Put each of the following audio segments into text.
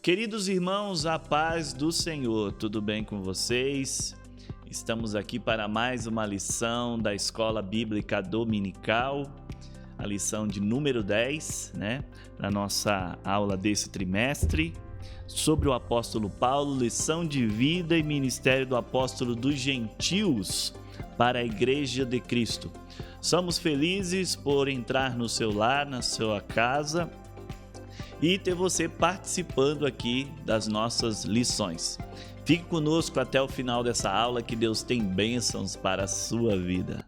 Queridos irmãos, a paz do Senhor, tudo bem com vocês? Estamos aqui para mais uma lição da Escola Bíblica Dominical, a lição de número 10, da nossa aula desse trimestre, sobre o apóstolo Paulo, lição de vida e ministério do apóstolo dos gentios para a Igreja de Cristo. Somos felizes por entrar no seu lar, na sua casa, e ter você participando aqui das nossas lições. Fique conosco até o final dessa aula, que Deus tem bênçãos para a sua vida.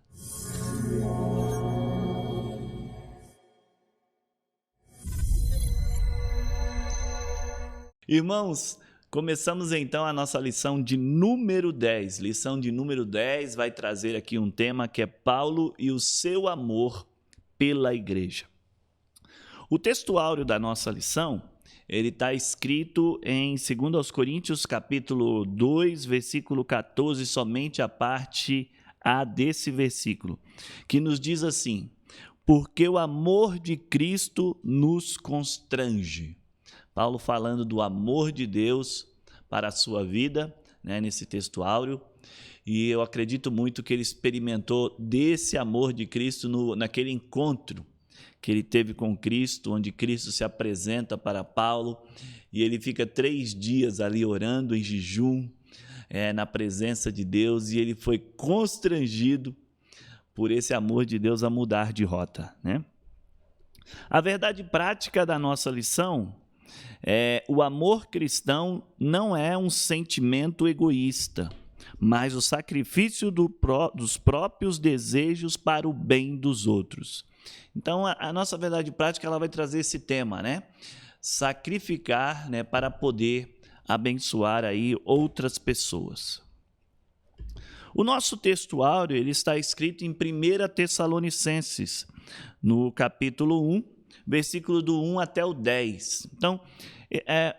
Irmãos, começamos então a nossa lição de número 10. Lição de número 10 vai trazer aqui um tema que é Paulo e o seu amor pela igreja. O textuário da nossa lição, ele está escrito em 2 Coríntios, capítulo 2, versículo 14, somente a parte A desse versículo, que nos diz assim: porque o amor de Cristo nos constrange. Paulo falando do amor de Deus para a sua vida, nesse textuário, e eu acredito muito que ele experimentou desse amor de Cristo naquele encontro que ele teve com Cristo, onde Cristo se apresenta para Paulo, e ele fica 3 dias ali orando em jejum, na presença de Deus, e ele foi constrangido por esse amor de Deus a mudar de rota. A verdade prática da nossa lição é: o amor cristão não é um sentimento egoísta, mas o sacrifício dos próprios desejos para o bem dos outros. Então, a nossa verdade prática ela vai trazer esse tema, sacrificar, para poder abençoar aí outras pessoas. O nosso textuário ele está escrito em 1 Tessalonicenses, no capítulo 1, versículo do 1 até o 10. Então,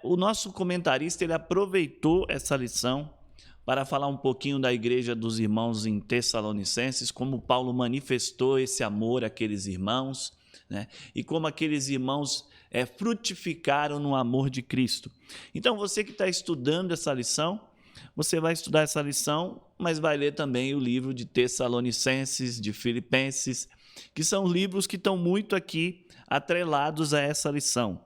o nosso comentarista ele aproveitou essa lição para falar um pouquinho da igreja dos irmãos em Tessalonicenses, como Paulo manifestou esse amor àqueles irmãos, e como aqueles irmãos frutificaram no amor de Cristo. Então, você que está estudando essa lição, você vai estudar essa lição, mas vai ler também o livro de Tessalonicenses, de Filipenses, que são livros que estão muito aqui atrelados a essa lição.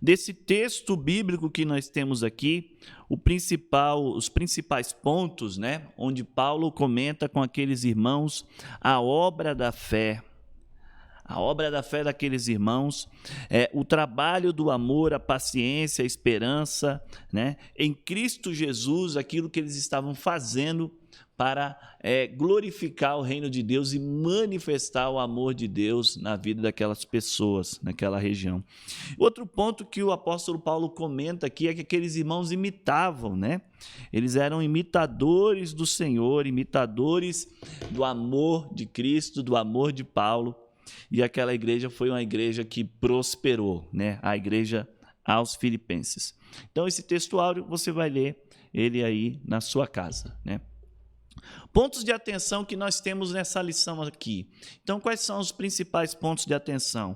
Desse texto bíblico que nós temos aqui, os principais pontos, onde Paulo comenta com aqueles irmãos a obra da fé. A obra da fé daqueles irmãos, o trabalho do amor, a paciência, a esperança, em Cristo Jesus, aquilo que eles estavam fazendo para glorificar o reino de Deus e manifestar o amor de Deus na vida daquelas pessoas, naquela região. Outro ponto que o apóstolo Paulo comenta aqui é que aqueles irmãos imitavam, Eles eram imitadores do Senhor, imitadores do amor de Cristo, do amor de Paulo, e aquela igreja foi uma igreja que prosperou, a igreja aos Filipenses. Então, esse textuário você vai ler ele aí na sua casa, Pontos de atenção que nós temos nessa lição aqui. Então, quais são os principais pontos de atenção?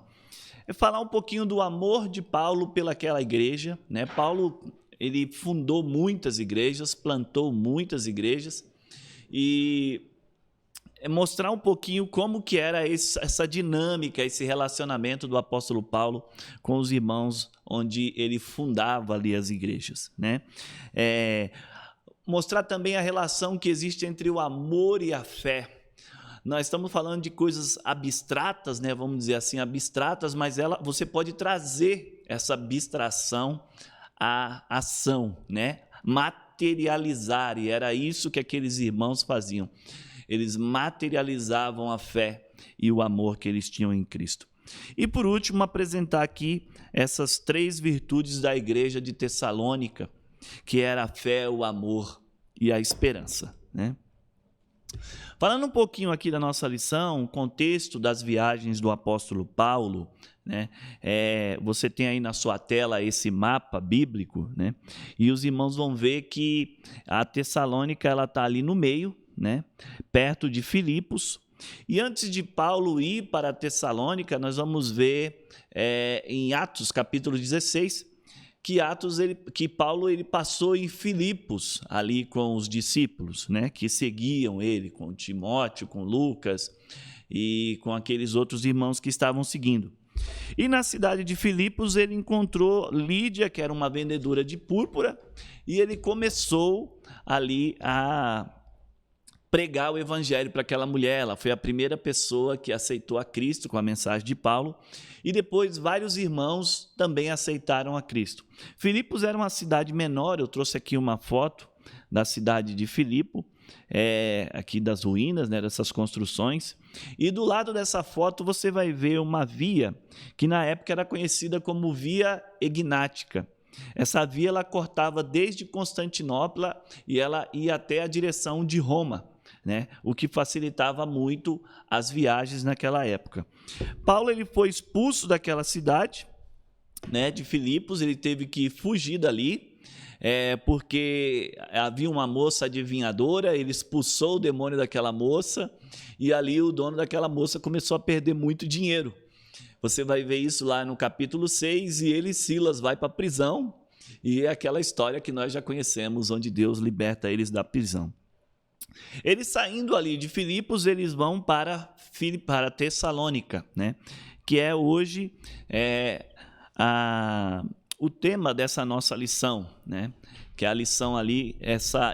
É falar um pouquinho do amor de Paulo pelaquela igreja, Paulo, ele fundou muitas igrejas, plantou muitas igrejas, e mostrar um pouquinho como que era essa dinâmica, esse relacionamento do apóstolo Paulo com os irmãos, onde ele fundava ali as igrejas, Mostrar também a relação que existe entre o amor e a fé. Nós estamos falando de coisas abstratas, vamos dizer assim, abstratas, mas você pode trazer essa abstração à ação, materializar, e era isso que aqueles irmãos faziam. Eles materializavam a fé e o amor que eles tinham em Cristo. E por último, apresentar aqui essas 3 virtudes da igreja de Tessalônica, que era a fé, o amor e a esperança. Falando um pouquinho aqui da nossa lição, o contexto das viagens do apóstolo Paulo, você tem aí na sua tela esse mapa bíblico, e os irmãos vão ver que a Tessalônica está ali no meio, perto de Filipos, e antes de Paulo ir para Tessalônica, nós vamos ver em Atos capítulo 16, que Paulo ele passou em Filipos, ali com os discípulos, né, que seguiam ele, com Timóteo, com Lucas e com aqueles outros irmãos que estavam seguindo. E na cidade de Filipos ele encontrou Lídia, que era uma vendedora de púrpura, e ele começou ali a pregar o evangelho para aquela mulher. Ela foi a primeira pessoa que aceitou a Cristo com a mensagem de Paulo, e depois vários irmãos também aceitaram a Cristo. Filipos era uma cidade menor, eu trouxe aqui uma foto da cidade de Filipo, aqui das ruínas, né, dessas construções, e do lado dessa foto você vai ver uma via que na época era conhecida como Via Egnática. Essa via ela cortava desde Constantinopla e ela ia até a direção de Roma, né? O que facilitava muito as viagens naquela época. Paulo ele foi expulso daquela cidade, né, de Filipos, ele teve que fugir dali, porque havia uma moça adivinhadora, ele expulsou o demônio daquela moça, e ali o dono daquela moça começou a perder muito dinheiro. Você vai ver isso lá no capítulo 6, e ele, Silas, vai para a prisão, e é aquela história que nós já conhecemos, onde Deus liberta eles da prisão. Eles saindo ali de Filipos, eles vão para Tessalônica, né? Que é hoje o tema dessa nossa lição, né? Que é a lição ali,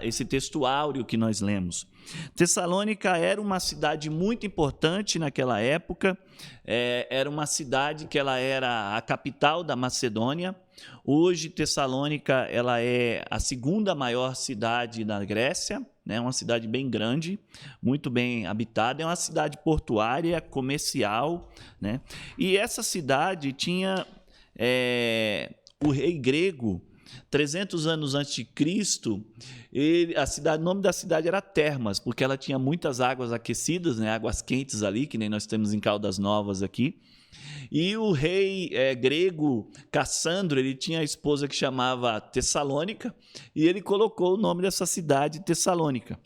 esse textuário que nós lemos. Tessalônica era uma cidade muito importante naquela época, era uma cidade que ela era a capital da Macedônia. Hoje, Tessalônica ela é a segunda maior cidade da Grécia, né? Uma cidade bem grande, muito bem habitada, é uma cidade portuária, comercial, né? E essa cidade tinha o rei grego, 300 anos antes de Cristo, o nome da cidade era Termas, porque ela tinha muitas águas aquecidas, né, águas quentes ali, que nem nós temos em Caldas Novas aqui. E o rei grego Cassandro, ele tinha a esposa que chamava Tessalônica, e ele colocou o nome dessa cidade Tessalônica.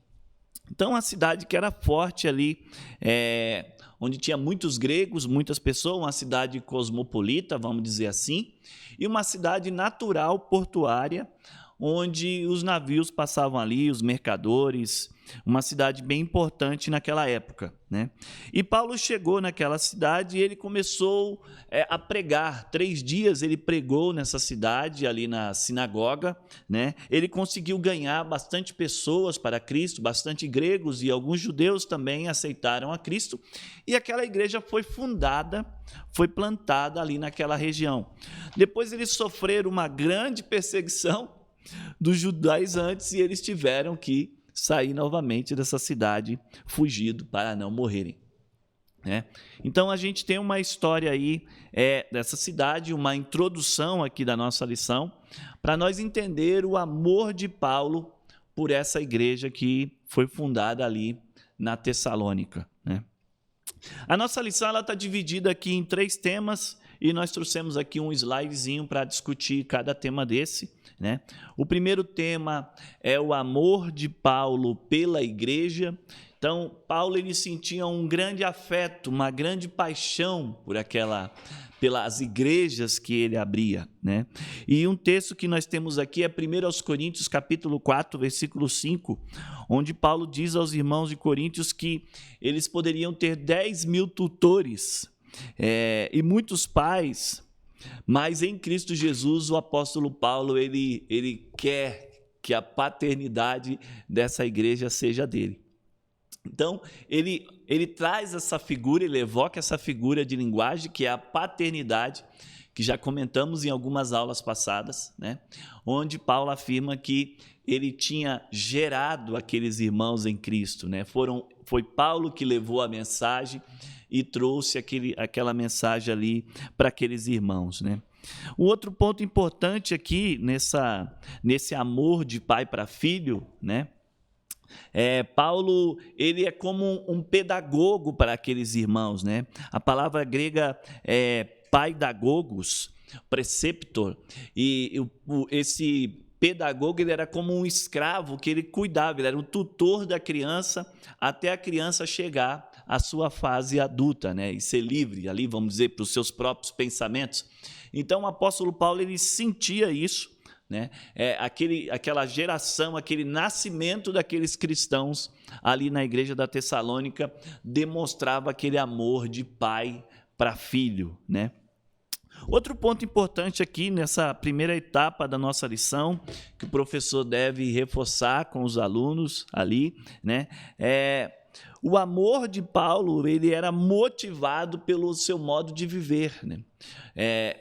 Então, uma cidade que era forte ali, onde tinha muitos gregos, muitas pessoas, uma cidade cosmopolita, vamos dizer assim, e uma cidade natural, portuária, onde os navios passavam ali, os mercadores, uma cidade bem importante naquela época, né? E Paulo chegou naquela cidade e ele começou a pregar. 3 dias ele pregou nessa cidade, ali na sinagoga, né? Ele conseguiu ganhar bastante pessoas para Cristo, bastante gregos e alguns judeus também aceitaram a Cristo, e aquela igreja foi fundada, foi plantada ali naquela região. Depois eles sofreram uma grande perseguição dos judeus antes, e eles tiveram que sair novamente dessa cidade, fugido para não morrerem, né? Então a gente tem uma história aí dessa cidade, uma introdução aqui da nossa lição, para nós entender o amor de Paulo por essa igreja que foi fundada ali na Tessalônica, né? A nossa lição está dividida aqui em 3 temas, e nós trouxemos aqui um slidezinho para discutir cada tema desse, né? O primeiro tema é o amor de Paulo pela igreja. Então, Paulo ele sentia um grande afeto, uma grande paixão pelas igrejas que ele abria, né? E um texto que nós temos aqui é 1 Coríntios, capítulo 4, versículo 5, onde Paulo diz aos irmãos de Coríntios que eles poderiam ter 10.000 tutores e muitos pais, mas em Cristo Jesus o apóstolo Paulo ele quer que a paternidade dessa igreja seja dele. Então, ele traz essa figura, ele evoca essa figura de linguagem, que é a paternidade, que já comentamos em algumas aulas passadas, né? Onde Paulo afirma que ele tinha gerado aqueles irmãos em Cristo, né? Foi Paulo que levou a mensagem e trouxe aquela mensagem ali para aqueles irmãos, né? Um outro ponto importante aqui, nesse amor de pai para filho, né? Paulo ele é como um pedagogo para aqueles irmãos, né? A palavra grega é paidagogos, preceptor, e esse pedagogo ele era como um escravo que ele cuidava, ele era o tutor da criança até a criança chegar a sua fase adulta, né? E ser livre ali, vamos dizer, para os seus próprios pensamentos. Então, o apóstolo Paulo, ele sentia isso, né? Aquela geração, aquele nascimento daqueles cristãos ali na igreja da Tessalônica demonstrava aquele amor de pai para filho, né? Outro ponto importante aqui nessa primeira etapa da nossa lição, que o professor deve reforçar com os alunos ali, né? O amor de Paulo, ele era motivado pelo seu modo de viver, né?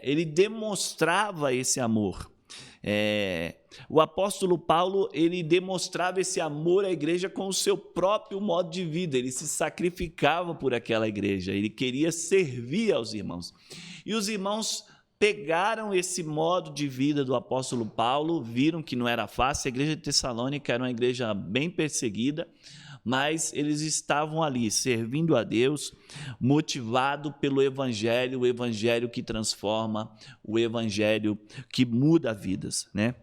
Ele demonstrava esse amor. O apóstolo Paulo, ele demonstrava esse amor à igreja com o seu próprio modo de vida, ele se sacrificava por aquela igreja, ele queria servir aos irmãos. E os irmãos pegaram esse modo de vida do apóstolo Paulo, viram que não era fácil, a igreja de Tessalônica era uma igreja bem perseguida, mas eles estavam ali servindo a Deus, motivado pelo evangelho, o evangelho que transforma, o evangelho que muda vidas, né?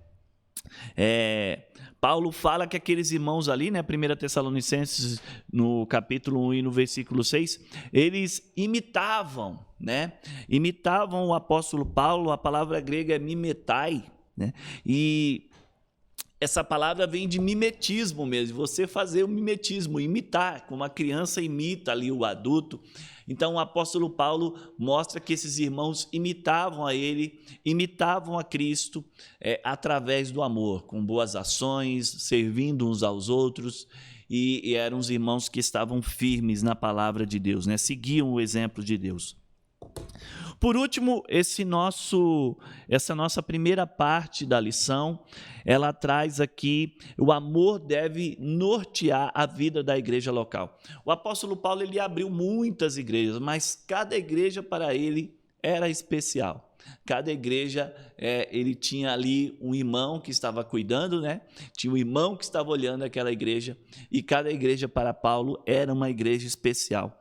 Paulo fala que aqueles irmãos ali, né, 1 Tessalonicenses, no capítulo 1 e no versículo 6, eles imitavam, né? Imitavam o apóstolo Paulo, a palavra grega é mimetai, né? E essa palavra vem de mimetismo mesmo, você fazer o mimetismo, imitar, como a criança imita ali o adulto. Então o apóstolo Paulo mostra que esses irmãos imitavam a ele, imitavam a Cristo através do amor, com boas ações, servindo uns aos outros, e eram os irmãos que estavam firmes na palavra de Deus, né? Seguiam o exemplo de Deus. Por último, essa nossa primeira parte da lição, ela traz aqui, o amor deve nortear a vida da igreja local. O apóstolo Paulo, ele abriu muitas igrejas, mas cada igreja para ele era especial. Cada igreja, ele tinha ali um irmão que estava cuidando, né? Tinha um irmão que estava olhando aquela igreja, e cada igreja para Paulo era uma igreja especial.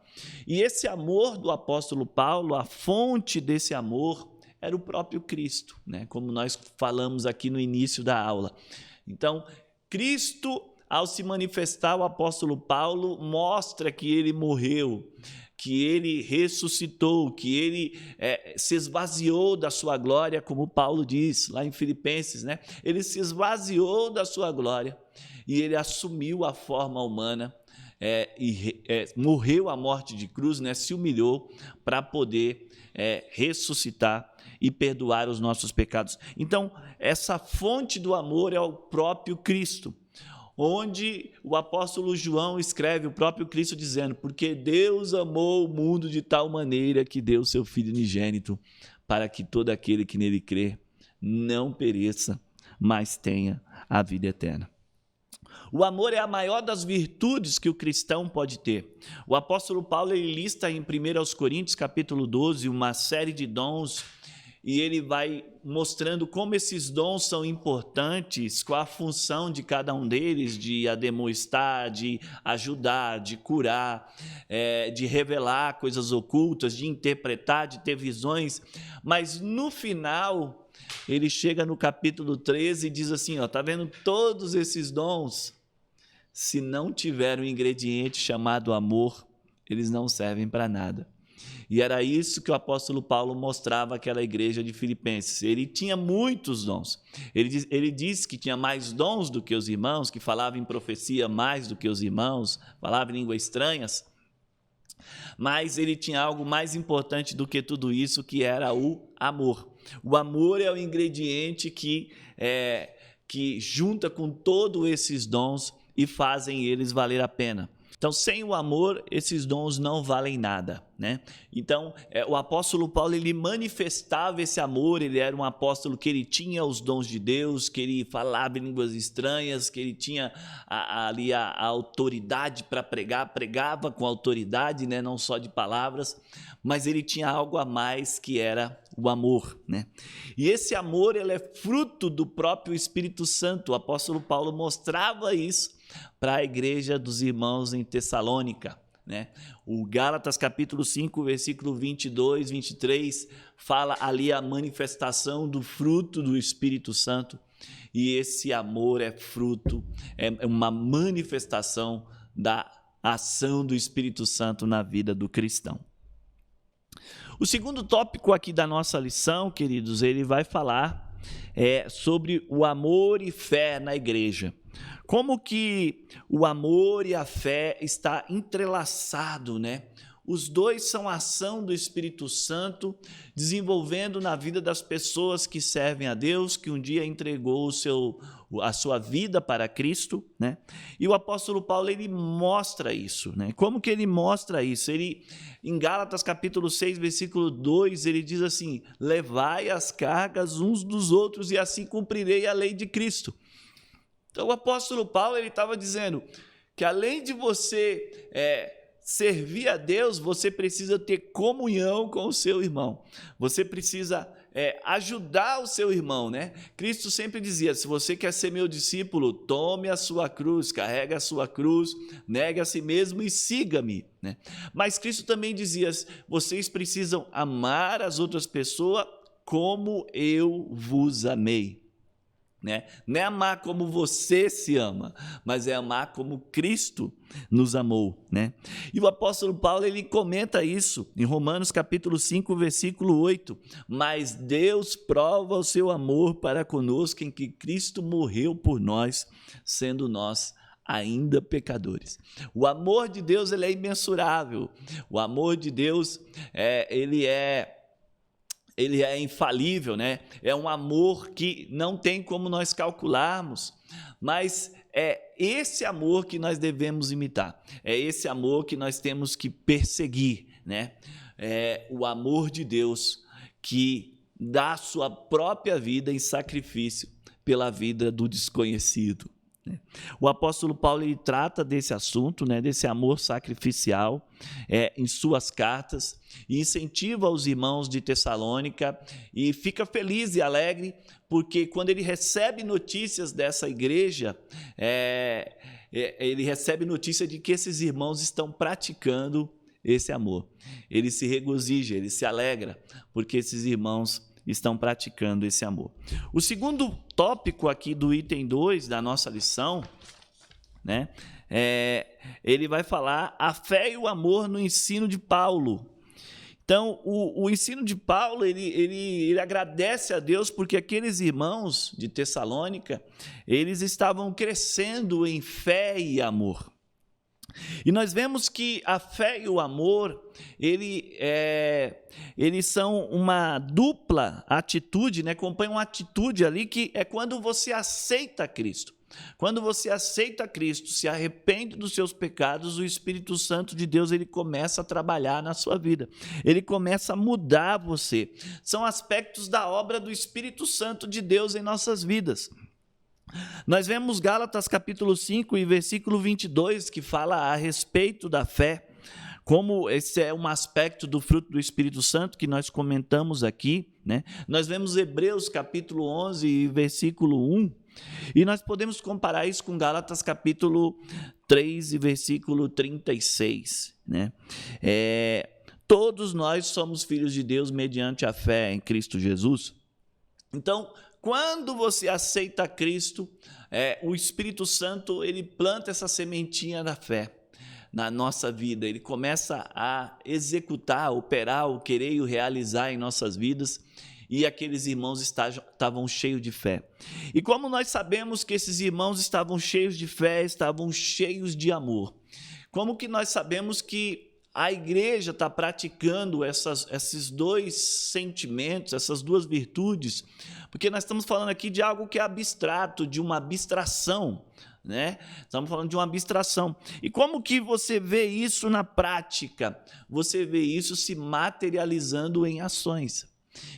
E esse amor do apóstolo Paulo, a fonte desse amor era o próprio Cristo, né? Como nós falamos aqui no início da aula. Então, Cristo, ao se manifestar, o apóstolo Paulo mostra que ele morreu, que ele ressuscitou, que ele se esvaziou da sua glória, como Paulo diz lá em Filipenses, né? Ele se esvaziou da sua glória e ele assumiu a forma humana, morreu a morte de cruz, né? Se humilhou para poder ressuscitar e perdoar os nossos pecados. Então, essa fonte do amor é o próprio Cristo, onde o apóstolo João escreve o próprio Cristo dizendo: porque Deus amou o mundo de tal maneira que deu seu Filho unigênito, para que todo aquele que nele crê não pereça, mas tenha a vida eterna. O amor é a maior das virtudes que o cristão pode ter. O apóstolo Paulo, ele lista em 1 Coríntios, capítulo 12, uma série de dons, e ele vai mostrando como esses dons são importantes, qual a função de cada um deles, de ademoestar, de ajudar, de curar, de revelar coisas ocultas, de interpretar, de ter visões. Mas no final, ele chega no capítulo 13 e diz assim, tá vendo todos esses dons? Se não tiver um ingrediente chamado amor, eles não servem para nada. E era isso que o apóstolo Paulo mostrava àquela igreja de Filipenses. Ele tinha muitos dons. Ele disse que tinha mais dons do que os irmãos, que falava em profecia mais do que os irmãos, falava em línguas estranhas. Mas ele tinha algo mais importante do que tudo isso, que era o amor. O amor é o ingrediente que junta com todos esses dons e fazem eles valer a pena. Então, sem o amor, esses dons não valem nada, né? Então, o apóstolo Paulo, ele manifestava esse amor, ele era um apóstolo que ele tinha os dons de Deus, que ele falava em línguas estranhas, que ele tinha ali a autoridade para pregar, pregava com autoridade, né? Não só de palavras, mas ele tinha algo a mais, que era o amor, né? E esse amor, ele é fruto do próprio Espírito Santo. O apóstolo Paulo mostrava isso para a igreja dos irmãos em Tessalônica, né? O Gálatas capítulo 5, versículo 22, 23, fala ali a manifestação do fruto do Espírito Santo, e esse amor é fruto, é uma manifestação da ação do Espírito Santo na vida do cristão. O segundo tópico aqui da nossa lição, queridos, ele vai falar sobre o amor e fé na igreja. Como que o amor e a fé está entrelaçado, né? Os dois são a ação do Espírito Santo desenvolvendo na vida das pessoas que servem a Deus, que um dia entregou a sua vida para Cristo, né? E o apóstolo Paulo, ele mostra isso, né? Como que ele mostra isso? Ele, em Gálatas capítulo 6, versículo 2, ele diz assim: levai as cargas uns dos outros e assim cumprirei a lei de Cristo. Então o apóstolo Paulo, ele estava dizendo que além de você servir a Deus, você precisa ter comunhão com o seu irmão. Você precisa ajudar o seu irmão, né? Cristo sempre dizia: se você quer ser meu discípulo, tome a sua cruz, carregue a sua cruz, negue a si mesmo e siga-me, né? Mas Cristo também dizia: vocês precisam amar as outras pessoas como eu vos amei. Né? Não é amar como você se ama, mas é amar como Cristo nos amou, né? E o apóstolo Paulo, ele comenta isso em Romanos capítulo 5, versículo 8: mas Deus prova o seu amor para conosco em que Cristo morreu por nós, sendo nós ainda pecadores. O amor de Deus, ele é imensurável. O amor de Deus, ele é infalível, né? É um amor que não tem como nós calcularmos, mas é esse amor que nós devemos imitar, é esse amor que nós temos que perseguir, né? É o amor de Deus que dá a sua própria vida em sacrifício pela vida do desconhecido. O apóstolo Paulo, ele trata desse assunto, né, desse amor sacrificial em suas cartas, e incentiva os irmãos de Tessalônica, e fica feliz e alegre porque quando ele recebe notícias dessa igreja, ele recebe notícia de que esses irmãos estão praticando esse amor. Ele se regozija, ele se alegra porque esses irmãos estão praticando esse amor. O segundo tópico aqui do item 2 da nossa lição, né, ele vai falar a fé e o amor no ensino de Paulo. Então, o ensino de Paulo, ele agradece a Deus porque aqueles irmãos de Tessalônica, eles estavam crescendo em fé e amor. E nós vemos que a fé e o amor, eles são uma dupla atitude, né? Acompanham uma atitude ali que é quando você aceita Cristo. Quando você aceita Cristo, se arrepende dos seus pecados, o Espírito Santo de Deus, ele começa a trabalhar na sua vida. Ele começa a mudar você. São aspectos da obra do Espírito Santo de Deus em nossas vidas. Nós vemos Gálatas capítulo 5 e versículo 22, que fala a respeito da fé, como esse é um aspecto do fruto do Espírito Santo que nós comentamos aqui, né? Nós vemos Hebreus capítulo 11 e versículo 1, e nós podemos comparar isso com Gálatas capítulo 3 e versículo 36, né? Todos nós somos filhos de Deus mediante a fé em Cristo Jesus. Então, quando você aceita Cristo, o Espírito Santo, ele planta essa sementinha da fé na nossa vida. Ele começa a executar, operar, o querer e o realizar em nossas vidas. E aqueles irmãos estavam cheios de fé. E como nós sabemos que esses irmãos estavam cheios de fé, estavam cheios de amor? Como que nós sabemos que a igreja está praticando esses dois sentimentos, essas duas virtudes? Porque nós estamos falando aqui de algo que é abstrato, de uma abstração, né? Estamos falando de uma abstração. E como que você vê isso na prática? Você vê isso se materializando em ações,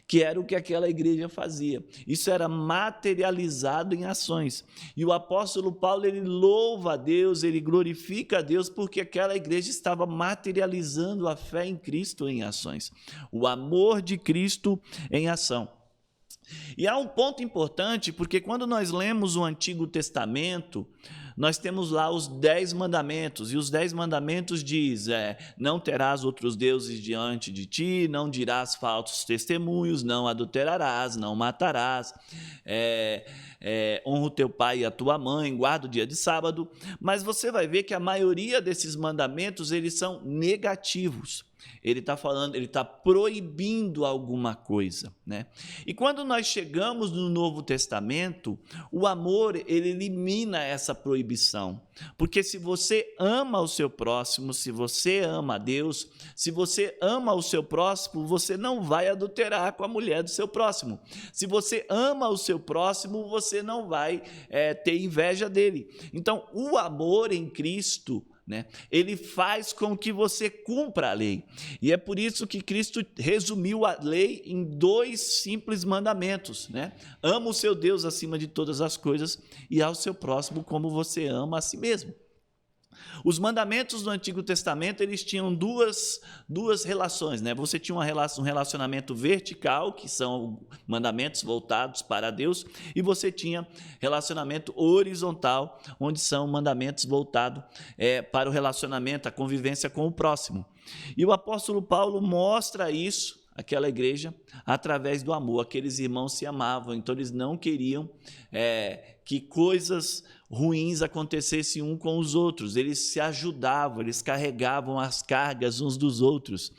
que era o que aquela igreja fazia. Isso era materializado em ações. E o apóstolo Paulo, ele louva a Deus, ele glorifica a Deus, porque aquela igreja estava materializando a fé em Cristo em ações. O amor de Cristo em ação. E há um ponto importante, porque quando nós lemos o Antigo Testamento, nós temos lá os 10 mandamentos, e os 10 mandamentos diz, não terás outros deuses diante de ti, não dirás falsos testemunhos, não adulterarás, não matarás, honra o teu pai e a tua mãe, guarda o dia de sábado. Mas você vai ver que a maioria desses mandamentos, eles são negativos. Ele está falando, ele está proibindo alguma coisa, né? E quando nós chegamos no Novo Testamento, o amor, ele elimina essa proibição. Porque se você ama o seu próximo, se você ama a Deus, se você ama o seu próximo, você não vai adulterar com a mulher do seu próximo. Se você ama o seu próximo, você não vai ter inveja dele. Então, o amor em Cristo, né, ele faz com que você cumpra a lei. E é por isso que Cristo resumiu a lei em 2 simples mandamentos, né? Ama o seu Deus acima de todas as coisas e ao seu próximo como você ama a si mesmo. Os mandamentos do Antigo Testamento, eles tinham duas relações, né? Você tinha um relacionamento vertical, que são mandamentos voltados para Deus, e você tinha relacionamento horizontal, onde são mandamentos voltados para o relacionamento, a convivência com o próximo. E o apóstolo Paulo mostra isso, aquela igreja, através do amor. Aqueles irmãos se amavam, então eles não queriam que coisas ruins acontecessem uns com os outros. Eles se ajudavam, eles carregavam as cargas uns dos outros.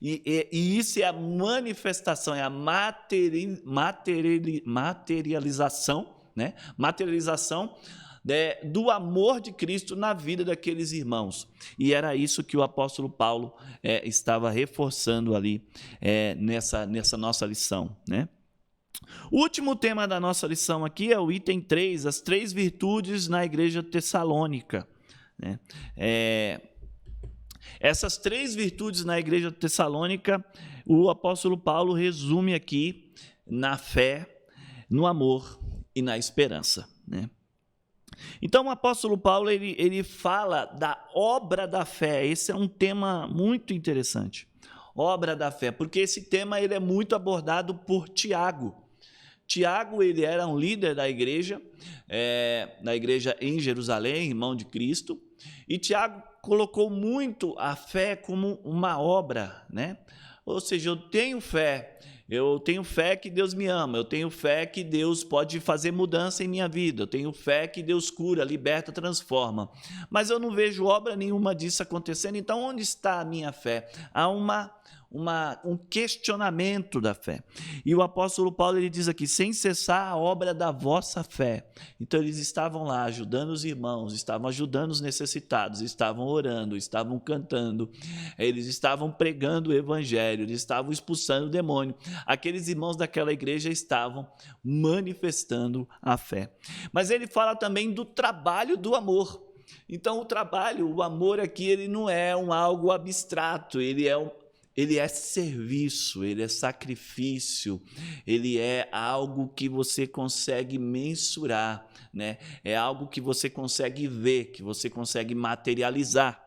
E isso é a manifestação, é a materialização, né? Materialização do amor de Cristo na vida daqueles irmãos. E era isso que o apóstolo Paulo estava reforçando ali nessa nossa lição, né? O último tema da nossa lição aqui é o item 3, as 3 virtudes na igreja tessalônica, né? Essas 3 virtudes na igreja tessalônica, o apóstolo Paulo resume aqui na fé, no amor e na esperança, né? Então, o apóstolo Paulo, ele fala da obra da fé. Esse é um tema muito interessante. Obra da fé, porque esse tema ele é muito abordado por Tiago. Tiago, ele era um líder da igreja em Jerusalém, irmão de Cristo, e Tiago colocou muito a fé como uma obra, né? Ou seja, eu tenho fé que Deus me ama, eu tenho fé que Deus pode fazer mudança em minha vida, eu tenho fé que Deus cura, liberta, transforma, mas eu não vejo obra nenhuma disso acontecendo. Então, onde está a minha fé? Há um questionamento da fé. E o apóstolo Paulo, ele diz aqui, sem cessar a obra da vossa fé. Então, eles estavam lá ajudando os irmãos, estavam ajudando os necessitados, estavam orando, estavam cantando, eles estavam pregando o evangelho, eles estavam expulsando o demônio. Aqueles irmãos daquela igreja estavam manifestando a fé. Mas ele fala também do trabalho do amor. Então, o amor aqui, ele não é algo abstrato, ele é serviço, ele é sacrifício, ele é algo que você consegue mensurar, né? É algo que você consegue ver, que você consegue materializar.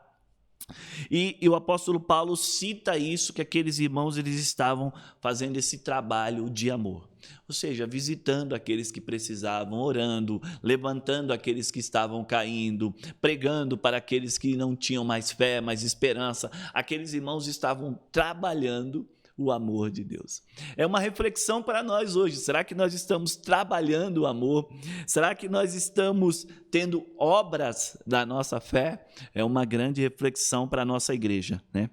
E o apóstolo Paulo cita isso, que aqueles irmãos eles estavam fazendo esse trabalho de amor. Ou seja, visitando aqueles que precisavam, orando, levantando aqueles que estavam caindo, pregando para aqueles que não tinham mais fé, mais esperança. Aqueles irmãos estavam trabalhando o amor de Deus. É uma reflexão para nós hoje. Será que nós estamos trabalhando o amor? Será que nós estamos tendo obras da nossa fé? É uma grande reflexão para a nossa igreja, né?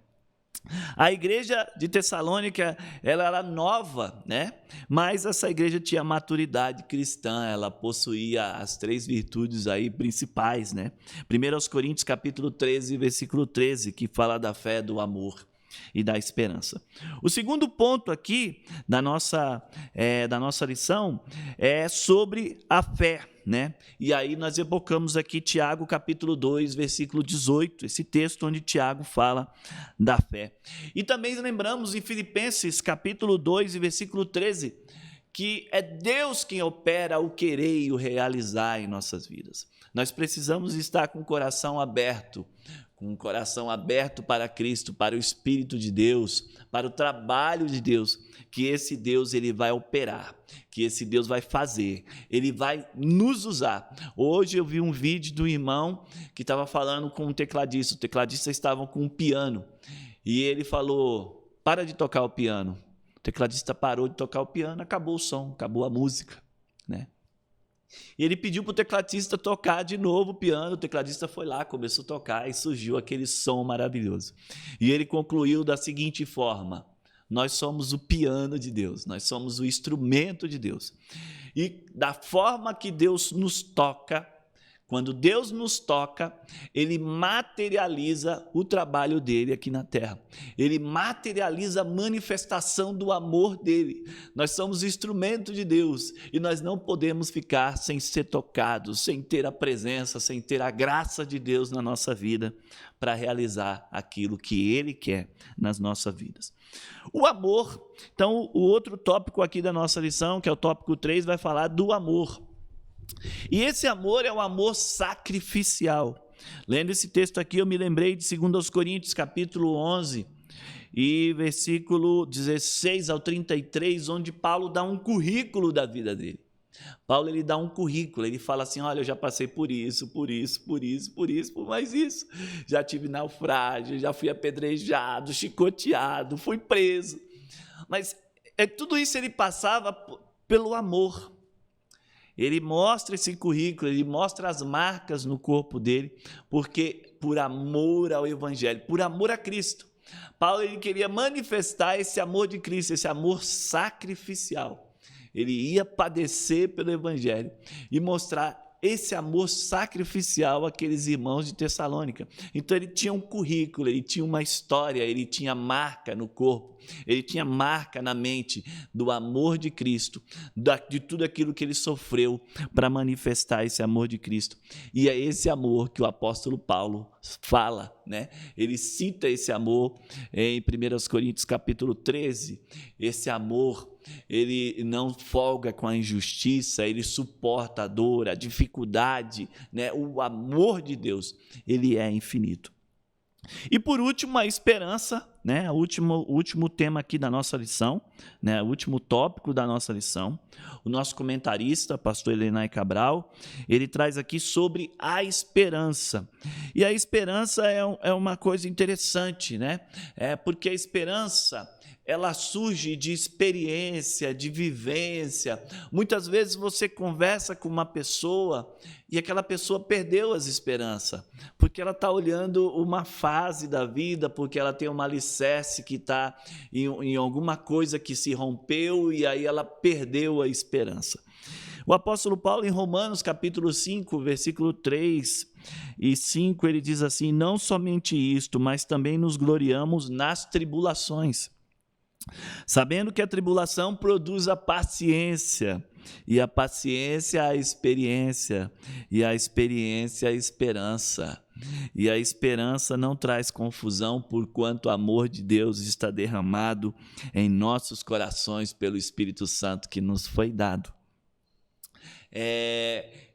A igreja de Tessalônica, ela era nova, né? Mas essa igreja tinha maturidade cristã, ela possuía as 3 virtudes aí principais, né? 1 Coríntios capítulo 13, versículo 13, que fala da fé, do amor e da esperança. O segundo ponto aqui da nossa lição é sobre a fé, né? E aí nós evocamos aqui Tiago capítulo 2, versículo 18, esse texto onde Tiago fala da fé. E também lembramos em Filipenses capítulo 2 e versículo 13, que é Deus quem opera o querer e o realizar em nossas vidas. Nós precisamos estar com o coração aberto, com o coração aberto para Cristo, para o Espírito de Deus, para o trabalho de Deus, que esse Deus ele vai operar, que esse Deus vai fazer, ele vai nos usar. Hoje eu vi um vídeo do irmão que estava falando com um tecladista, os tecladistas estavam com um piano, e ele falou, para de tocar o piano. O tecladista parou de tocar o piano, acabou o som, acabou a música, né? E ele pediu para o tecladista tocar de novo o piano, o tecladista foi lá, começou a tocar e surgiu aquele som maravilhoso. E ele concluiu da seguinte forma: nós somos o piano de Deus, nós somos o instrumento de Deus. E da forma que Deus nos toca, quando Deus nos toca, ele materializa o trabalho dele aqui na terra. Ele materializa a manifestação do amor dele. Nós somos instrumento de Deus e nós não podemos ficar sem ser tocados, sem ter a presença, sem ter a graça de Deus na nossa vida para realizar aquilo que ele quer nas nossas vidas. O amor, então o outro tópico aqui da nossa lição, que é o tópico 3, vai falar do amor. E esse amor é um amor sacrificial. Lendo esse texto aqui, eu me lembrei de 2 Coríntios, capítulo 11, e versículo 16 ao 33, onde Paulo dá um currículo da vida dele. Paulo ele dá um currículo, ele fala assim, olha, eu já passei por isso, por mais isso. Já tive naufrágio, já fui apedrejado, chicoteado, fui preso. Mas tudo isso ele passava pelo amor. Ele mostra esse currículo, ele mostra as marcas no corpo dele, porque por amor ao Evangelho, por amor a Cristo. Paulo ele queria manifestar esse amor de Cristo, esse amor sacrificial. Ele ia padecer pelo Evangelho e mostrar esse amor sacrificial àqueles irmãos de Tessalônica. Então ele tinha um currículo, ele tinha uma história, ele tinha marca no corpo, ele tinha marca na mente do amor de Cristo, de tudo aquilo que ele sofreu para manifestar esse amor de Cristo. E é esse amor que o apóstolo Paulo fala, né? Ele cita esse amor em 1 Coríntios capítulo 13, esse amor, ele não folga com a injustiça, ele suporta a dor, a dificuldade, né? O amor de Deus, ele é infinito. E por último, a esperança, né? O último tema aqui da nossa lição, né? O último tópico da nossa lição. O nosso comentarista, pastor Elenay Cabral, ele traz aqui sobre a esperança. E a esperança é uma coisa interessante, né? Porque a esperança, ela surge de experiência, de vivência. Muitas vezes você conversa com uma pessoa e aquela pessoa perdeu as esperanças, porque ela está olhando uma fase da vida, porque ela tem uma alicerce que está em alguma coisa que se rompeu e aí ela perdeu a esperança. O apóstolo Paulo, em Romanos, capítulo 5, versículo 3 e 5, ele diz assim, não somente isto, mas também nos gloriamos nas tribulações, sabendo que a tribulação produz a paciência, e a paciência a experiência, e a experiência a esperança. E a esperança não traz confusão, porquanto o amor de Deus está derramado em nossos corações pelo Espírito Santo que nos foi dado.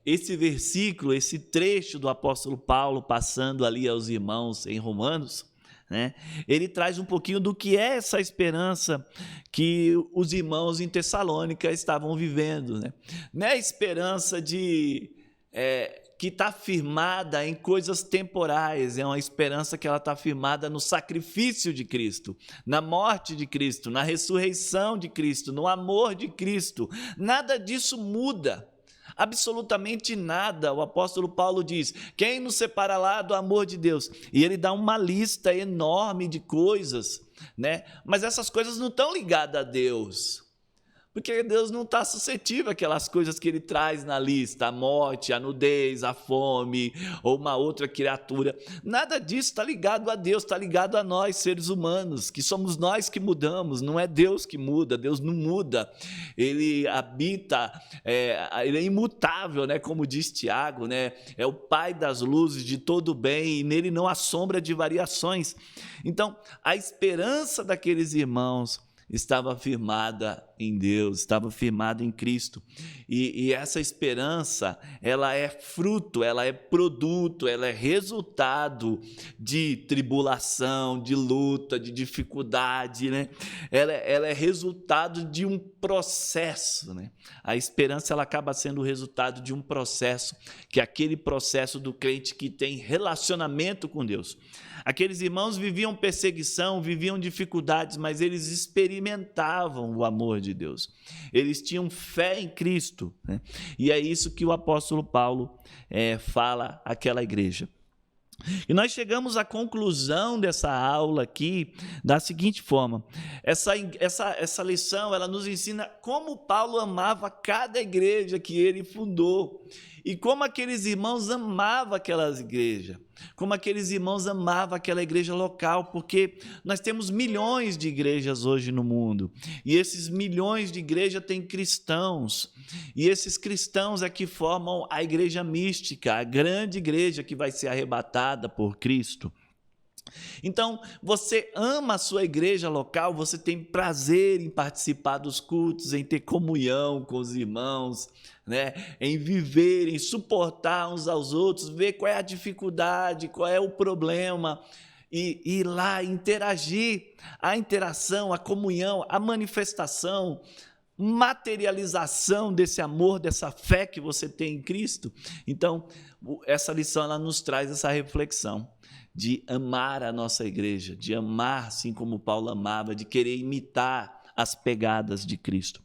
Esse versículo, esse trecho do apóstolo Paulo passando ali aos irmãos em Romanos, né? Ele traz um pouquinho do que é essa esperança que os irmãos em Tessalônica estavam vivendo, né? Não é a esperança que está firmada em coisas temporais, é uma esperança que ela está firmada no sacrifício de Cristo, na morte de Cristo, na ressurreição de Cristo, no amor de Cristo. Nada disso muda. Absolutamente nada. O apóstolo Paulo diz, quem nos separará do amor de Deus? E ele dá uma lista enorme de coisas, né? Mas essas coisas não estão ligadas a Deus, porque Deus não está suscetível àquelas coisas que ele traz na lista, a morte, a nudez, a fome, ou uma outra criatura. Nada disso está ligado a Deus, está ligado a nós, seres humanos, que somos nós que mudamos, não é Deus que muda, Deus não muda. Ele habita, ele é imutável, né? Como diz Tiago, né? É o Pai das luzes, de todo o bem, e nele não há sombra de variações. Então, a esperança daqueles irmãos estava firmada em Deus, estava firmada em Cristo. E essa esperança, ela é fruto, ela é produto, ela é resultado de tribulação, de luta, de dificuldade, né? Ela é resultado de um processo, né? A esperança, ela acaba sendo o resultado de um processo, que é aquele processo do crente que tem relacionamento com Deus. Aqueles irmãos viviam perseguição, viviam dificuldades, mas eles experimentavam o amor de Deus. Eles tinham fé em Cristo, né? E é isso que o apóstolo Paulo fala àquela igreja. E nós chegamos à conclusão dessa aula aqui da seguinte forma: essa lição, ela nos ensina como Paulo amava cada igreja que ele fundou, e como aqueles irmãos amavam aquelas igrejas, como aqueles irmãos amavam aquela igreja local, porque nós temos milhões de igrejas hoje no mundo, e esses milhões de igrejas têm cristãos, e esses cristãos é que formam a igreja mística, a grande igreja que vai ser arrebatada por Cristo. Então, você ama a sua igreja local, você tem prazer em participar dos cultos, em ter comunhão com os irmãos, né? Em viver, em suportar uns aos outros, ver qual é a dificuldade, qual é o problema, e ir lá interagir. A interação, a comunhão, a manifestação, materialização desse amor, dessa fé que você tem em Cristo. Então, essa lição, ela nos traz essa reflexão de amar a nossa igreja, de amar assim como Paulo amava, de querer imitar as pegadas de Cristo,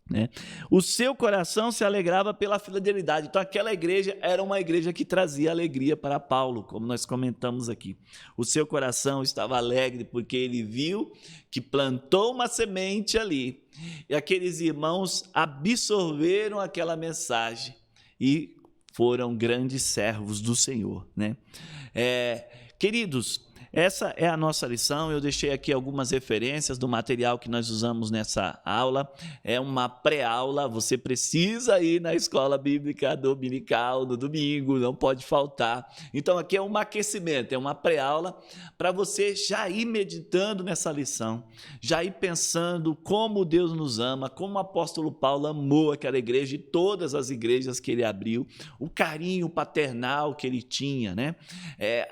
né? O seu coração se alegrava pela fidelidade. Então, aquela igreja era uma igreja que trazia alegria para Paulo, como nós comentamos aqui. O seu coração estava alegre porque ele viu que plantou uma semente ali, e aqueles irmãos absorveram aquela mensagem e foram grandes servos do Senhor, né? Queridos, essa é a nossa lição. Eu deixei aqui algumas referências do material que nós usamos nessa aula. É uma pré-aula, você precisa ir na escola bíblica dominical, no domingo, não pode faltar. Então, aqui é um aquecimento, é uma pré-aula para você já ir meditando nessa lição, já ir pensando como Deus nos ama, como o apóstolo Paulo amou aquela igreja e todas as igrejas que ele abriu, o carinho paternal que ele tinha, né?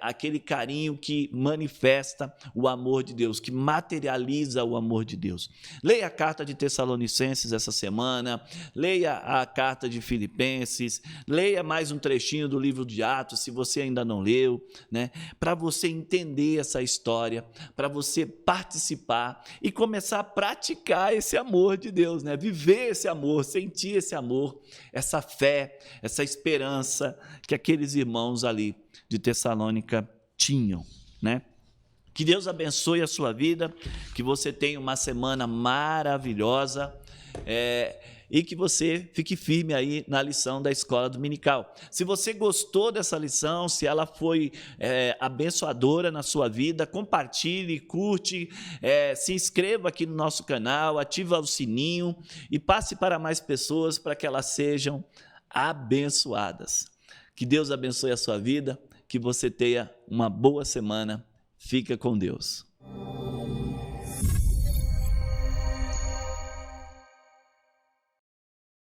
Aquele carinho que manifesta o amor de Deus, que materializa o amor de Deus. Leia a carta de Tessalonicenses essa semana, leia a carta de Filipenses, leia mais um trechinho do livro de Atos, se você ainda não leu, né? Para você entender essa história, para você participar e começar a praticar esse amor de Deus, né? Viver esse amor, sentir esse amor, essa fé, essa esperança que aqueles irmãos ali de Tessalônica tinham, né? Que Deus abençoe a sua vida, que você tenha uma semana maravilhosa, e que você fique firme aí na lição da escola dominical. Se você gostou dessa lição, se ela foi abençoadora na sua vida, compartilhe, curte, se inscreva aqui no nosso canal, ativa o sininho e passe para mais pessoas para que elas sejam abençoadas. Que Deus abençoe a sua vida, que você tenha uma boa semana. Fica com Deus.